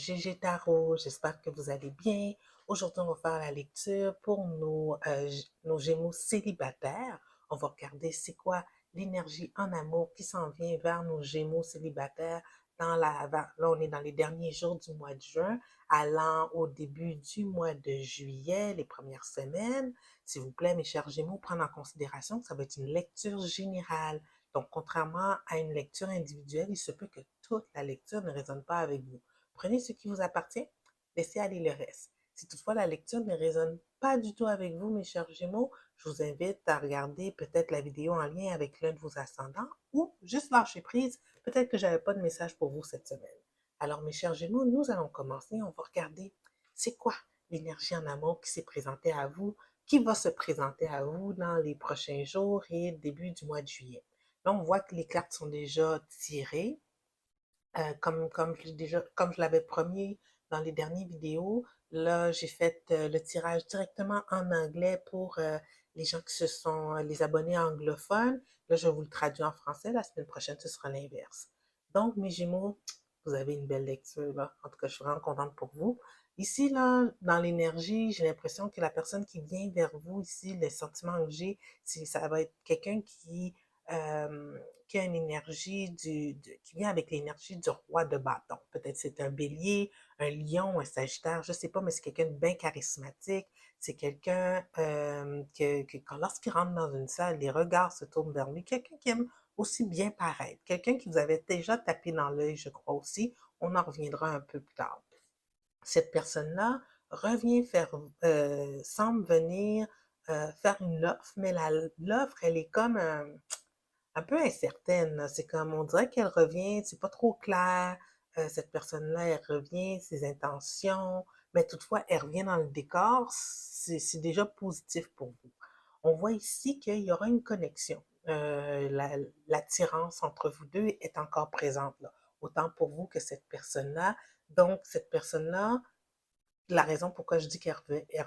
GG Tarot, j'espère que vous allez bien. Aujourd'hui, on va faire la lecture pour nos Gémeaux célibataires. On va regarder c'est quoi l'énergie en amour qui s'en vient vers nos Gémeaux célibataires là, on est dans les derniers jours du mois de juin, allant au début du mois de juillet, les premières semaines. S'il vous plaît, mes chers Gémeaux, prendre en considération que ça va être une lecture générale. Donc, contrairement à une lecture individuelle, il se peut que toute la lecture ne résonne pas avec vous. Prenez ce qui vous appartient, laissez aller le reste. Si toutefois la lecture ne résonne pas du tout avec vous, mes chers Gémeaux, je vous invite à regarder peut-être la vidéo en lien avec l'un de vos ascendants ou juste lâcher prise. Peut-être que je n'avais pas de message pour vous cette semaine. Alors, mes chers Gémeaux, nous allons commencer. On va regarder c'est quoi l'énergie en amour qui s'est présentée à vous, qui va se présenter à vous dans les prochains jours et début du mois de juillet. Là, on voit que les cartes sont déjà tirées. Comme je l'avais promis dans les dernières vidéos, là, j'ai fait le tirage directement en anglais pour les gens qui les abonnés anglophones. Là, je vous le traduis en français. La semaine prochaine, ce sera l'inverse. Donc, mes Gémeaux, vous avez une belle lecture, là. En tout cas, je suis vraiment contente pour vous. Ici, là, dans l'énergie, j'ai l'impression que la personne qui vient vers vous, ici, les sentiments que j'ai, ça va être quelqu'un euh, qui a une énergie qui vient avec l'énergie du roi de bâton. Peut-être c'est un bélier, un lion, un sagittaire, je ne sais pas, mais c'est quelqu'un de bien charismatique. C'est quelqu'un lorsqu'il rentre dans une salle, les regards se tournent vers lui. Quelqu'un qui aime aussi bien paraître. Quelqu'un qui vous avait déjà tapé dans l'œil, je crois aussi. On en reviendra un peu plus tard. Cette personne-là semble venir faire une offre, mais l'offre, elle est comme un peu incertaine. C'est comme, on dirait qu'elle revient, c'est pas trop clair. Cette personne-là, elle revient, ses intentions, mais toutefois, elle revient dans le décor. C'est déjà positif pour vous. On voit ici qu'il y aura une connexion. L'attirance entre vous deux est encore présente là, autant pour vous que cette personne-là. Donc, cette personne-là, la raison pourquoi je dis qu'elle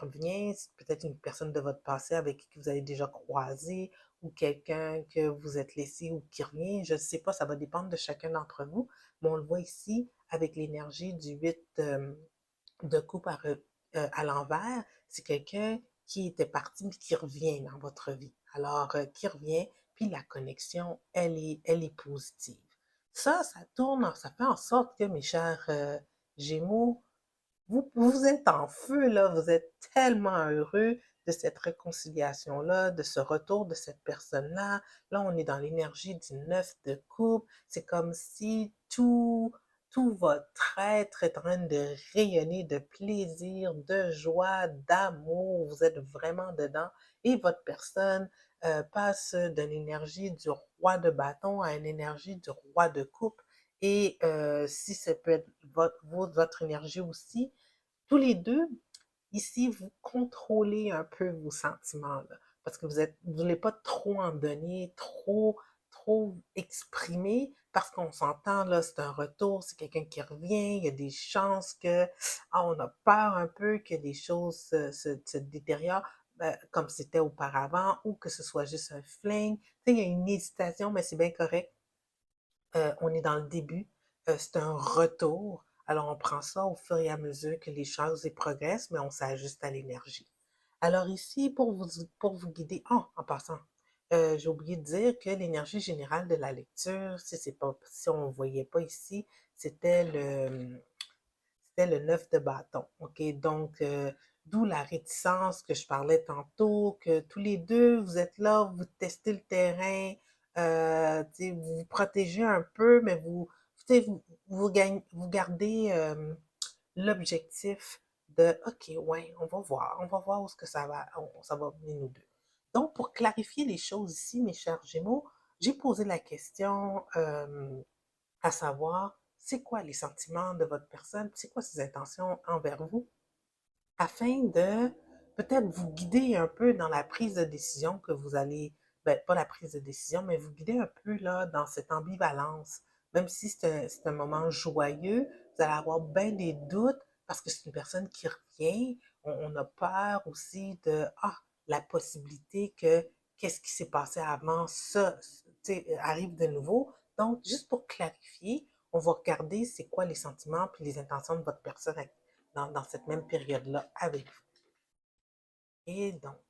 revient, c'est peut-être une personne de votre passé avec qui vous avez déjà croisé ou quelqu'un que vous êtes laissé ou qui revient. Je ne sais pas, ça va dépendre de chacun d'entre vous. Mais on le voit ici avec l'énergie du 8 de coupe à l'envers. C'est quelqu'un qui était parti mais qui revient dans votre vie. Alors, qui revient, puis la connexion, elle est positive. Ça tourne, ça fait en sorte que, mes chers Gémeaux, vous êtes en feu, là, vous êtes tellement heureux de cette réconciliation-là, de ce retour de cette personne-là. Là, on est dans l'énergie du 9 de coupe. C'est comme si tout votre être est en train de rayonner de plaisir, de joie, d'amour. Vous êtes vraiment dedans. Et votre personne passe d'une énergie du roi de bâton à une énergie du roi de coupe. Et si ça peut être votre énergie aussi, tous les deux, ici, vous contrôlez un peu vos sentiments, là, parce que vous voulez pas trop en donner, trop exprimer, parce qu'on s'entend, là, c'est un retour, c'est quelqu'un qui revient, il y a des chances que, on a peur un peu que des choses se détériorent, comme c'était auparavant, ou que ce soit juste un fling. Tu sais, il y a une hésitation, mais c'est bien correct. On est dans le début, c'est un retour. Alors, on prend ça au fur et à mesure que les choses y progressent, mais on s'ajuste à l'énergie. Alors ici, pour vous guider, en passant, j'ai oublié de dire que l'énergie générale de la lecture, si on ne voyait pas ici, c'était le 9 de bâton. OK? Donc, d'où la réticence que je parlais tantôt, que tous les deux, vous êtes là, vous testez le terrain, vous vous protégez un peu, mais vous gardez l'objectif de OK, ouais, on va voir où est-ce que ça va mener nous deux. Donc, pour clarifier les choses ici, mes chers Gémeaux, j'ai posé la question à savoir, c'est quoi les sentiments de votre personne, c'est quoi ses intentions envers vous, afin de peut-être vous guider un peu dans la prise de décision que vous allez, ben, pas la prise de décision, mais vous guider un peu là dans cette ambivalence. Même si c'est un moment joyeux, vous allez avoir bien des doutes parce que c'est une personne qui revient. On a peur aussi de, la possibilité que qu'est-ce qui s'est passé avant ça, tu sais, arrive de nouveau. Donc, juste pour clarifier, on va regarder c'est quoi les sentiments puis les intentions de votre personne dans cette même période-là avec vous. Et donc,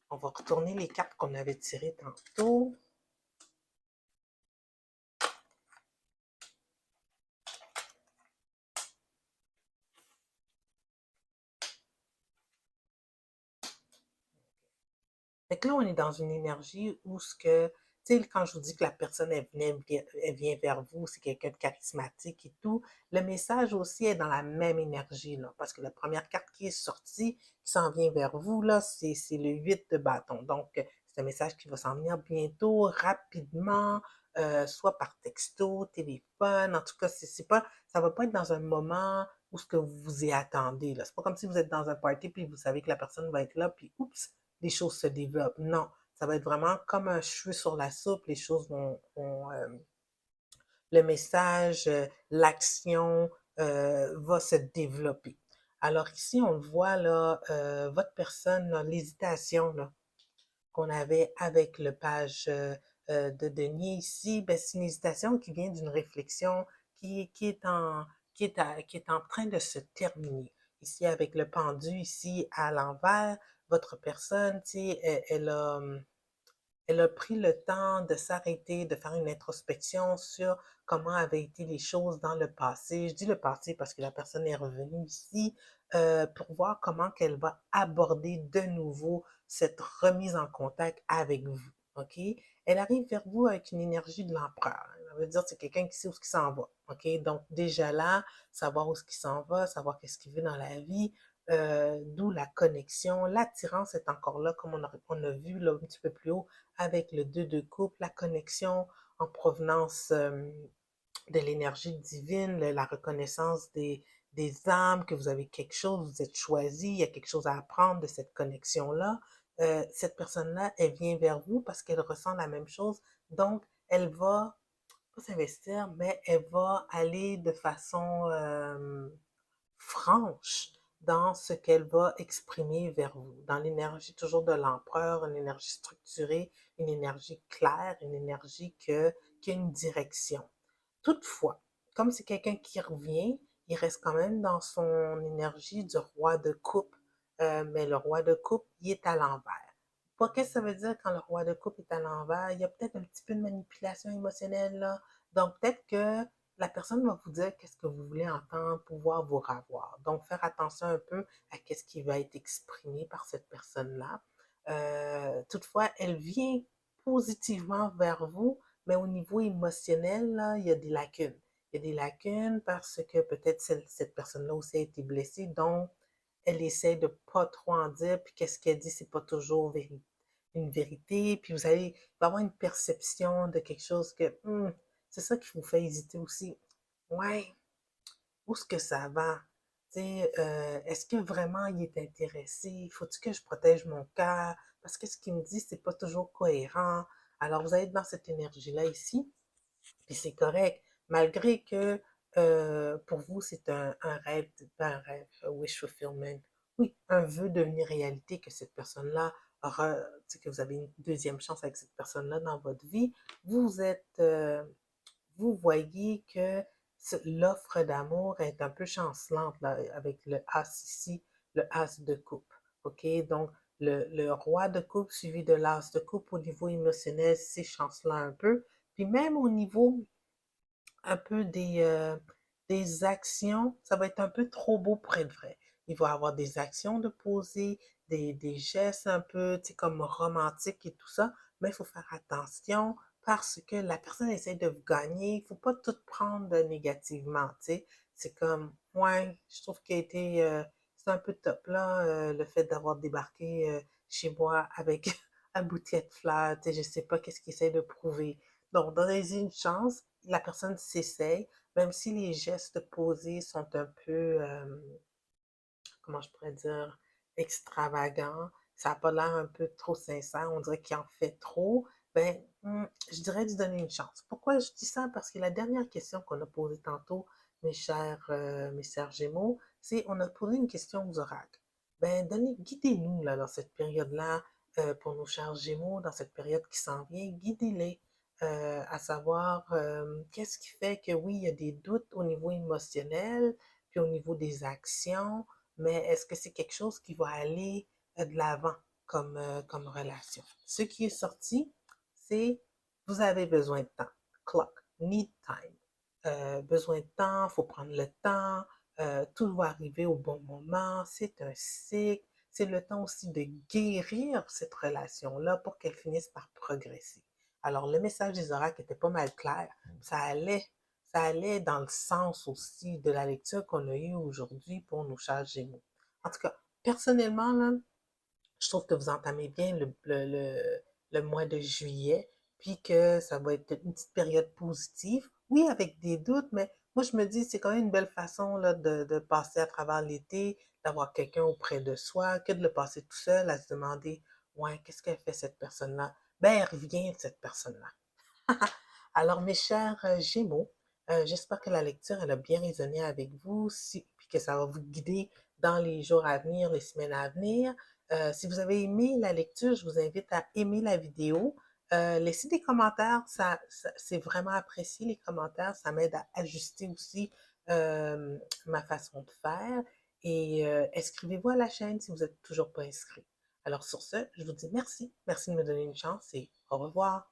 on va retourner les cartes qu'on avait tirées tantôt. Fait que là, on est dans une énergie où ce que, tu sais, quand je vous dis que la personne, elle vient vers vous, c'est quelqu'un de charismatique et tout, le message aussi est dans la même énergie, là, parce que la première carte qui est sortie, qui s'en vient vers vous, là, c'est le 8 de bâton. Donc, c'est un message qui va s'en venir bientôt, rapidement, soit par texto, téléphone, en tout cas, c'est pas, ça va pas être dans un moment où ce que vous vous y attendez, là. C'est pas comme si vous êtes dans un party puis vous savez que la personne va être là, puis oups, les choses se développent. Non, ça va être vraiment comme un cheveu sur la soupe, les choses le message, l'action va se développer. Alors ici, on le voit là, votre personne, l'hésitation qu'on avait avec le page de denier ici, ben, c'est une hésitation qui vient d'une réflexion qui est qui est en train de se terminer. Ici, avec le pendu ici à l'envers, votre personne, tu sais, elle a pris le temps de s'arrêter, de faire une introspection sur comment avaient été les choses dans le passé. Je dis le passé parce que la personne est revenue ici pour voir comment qu'elle va aborder de nouveau cette remise en contact avec vous. OK? Elle arrive vers vous avec une énergie de l'empereur. Ça veut dire que c'est quelqu'un qui sait où ce qui s'en va. OK? Donc, déjà là, savoir où ce qui s'en va, savoir qu'est-ce qu'il veut dans la vie, d'où la connexion. L'attirance est encore là, comme on a vu là, un petit peu plus haut avec le 2 de coupe, la connexion en provenance de l'énergie divine, la reconnaissance des âmes, que vous avez quelque chose, vous êtes choisi, il y a quelque chose à apprendre de cette connexion-là. Cette personne-là, elle vient vers vous parce qu'elle ressent la même chose. Donc, elle va pas s'investir, mais elle va aller de façon franche dans ce qu'elle va exprimer vers vous, dans l'énergie toujours de l'empereur, une énergie structurée, une énergie claire, une énergie qui a une direction. Toutefois, comme c'est quelqu'un qui revient, il reste quand même dans son énergie du roi de coupe, mais le roi de coupe, il est à l'envers. Qu'est-ce que ça veut dire quand le roi de coupe est à l'envers? Il y a peut-être un petit peu de manipulation émotionnelle là. Donc peut-être que la personne va vous dire qu'est-ce que vous voulez entendre, pouvoir vous ravoir. Donc faire attention un peu à qu'est-ce qui va être exprimé par cette personne-là. Toutefois, elle vient positivement vers vous, mais au niveau émotionnel, là, il y a des lacunes. Il y a des lacunes parce que peut-être cette personne-là aussi a été blessée, donc elle essaie de pas trop en dire, puis qu'est-ce qu'elle dit, c'est pas toujours une vérité, puis vous allez il va avoir une perception de quelque chose que c'est ça qui vous fait hésiter aussi. Ouais, où est-ce que ça va? Tu sais, est-ce que vraiment il est intéressé? Faut-il que je protège mon cœur? Parce que ce qu'il me dit, c'est pas toujours cohérent. Alors, vous allez être dans cette énergie-là ici, puis c'est correct, malgré que pour vous, c'est un rêve, pas un rêve, un wish fulfillment. Oui, un vœu devenir réalité que cette personne-là aura, tu sais, que vous avez une deuxième chance avec cette personne-là dans votre vie. Vous êtes, vous voyez que l'offre d'amour est un peu chancelante là, avec le As ici, le As de coupe. OK? Donc, le roi de coupe suivi de l'As de coupe au niveau émotionnel, c'est chancelant un peu. Puis même au niveau un peu des actions, ça va être un peu trop beau pour être vrai. Il va y avoir des actions de poser, des gestes un peu, tu sais, comme romantiques et tout ça, mais il faut faire attention parce que la personne essaie de vous gagner. Il ne faut pas tout prendre négativement, tu sais. C'est comme, ouais, je trouve qu'il a été, c'est un peu top là, le fait d'avoir débarqué chez moi avec un bouquet de fleurs, tu sais, je sais pas qu'est-ce qu'il essaie de prouver. Donc, donnez-y une chance, la personne s'essaye, même si les gestes posés sont un peu, comment je pourrais dire, extravagants, ça n'a pas l'air un peu trop sincère, on dirait qu'il en fait trop, ben, je dirais de donner une chance. Pourquoi je dis ça? Parce que la dernière question qu'on a posée tantôt, mes chers Gémeaux, c'est on a posé une question aux oracles. Ben, guidez-nous là, dans cette période-là, pour nos chers Gémeaux, dans cette période qui s'en vient, guidez-les. à savoir, qu'est-ce qui fait que oui, il y a des doutes au niveau émotionnel, puis au niveau des actions, mais est-ce que c'est quelque chose qui va aller de l'avant comme relation? Ce qui est sorti, c'est vous avez besoin de temps. Clock, need time. Besoin de temps, il faut prendre le temps, tout va arriver au bon moment, c'est un cycle, c'est le temps aussi de guérir cette relation-là pour qu'elle finisse par progresser. Alors, le message des oracles était pas mal clair. Ça allait dans le sens aussi de la lecture qu'on a eue aujourd'hui pour nos chers Gémeaux. En tout cas, personnellement, là, je trouve que vous entamez bien le mois de juillet, puis que ça va être une petite période positive. Oui, avec des doutes, mais moi, je me dis, c'est quand même une belle façon là, de passer à travers l'été, d'avoir quelqu'un auprès de soi, que de le passer tout seul, à se demander, ouais, qu'est-ce qu'elle fait cette personne-là? Ben, elle revient, cette personne-là. Alors, mes chers Gémeaux, j'espère que la lecture, elle a bien résonné avec vous, puis que ça va vous guider dans les jours à venir, les semaines à venir. Si vous avez aimé la lecture, je vous invite à aimer la vidéo. Laissez des commentaires, c'est vraiment apprécié, les commentaires. Ça m'aide à ajuster aussi ma façon de faire. Et inscrivez-vous à la chaîne si vous n'êtes toujours pas inscrit. Alors sur ce, je vous dis merci. Merci de me donner une chance et au revoir.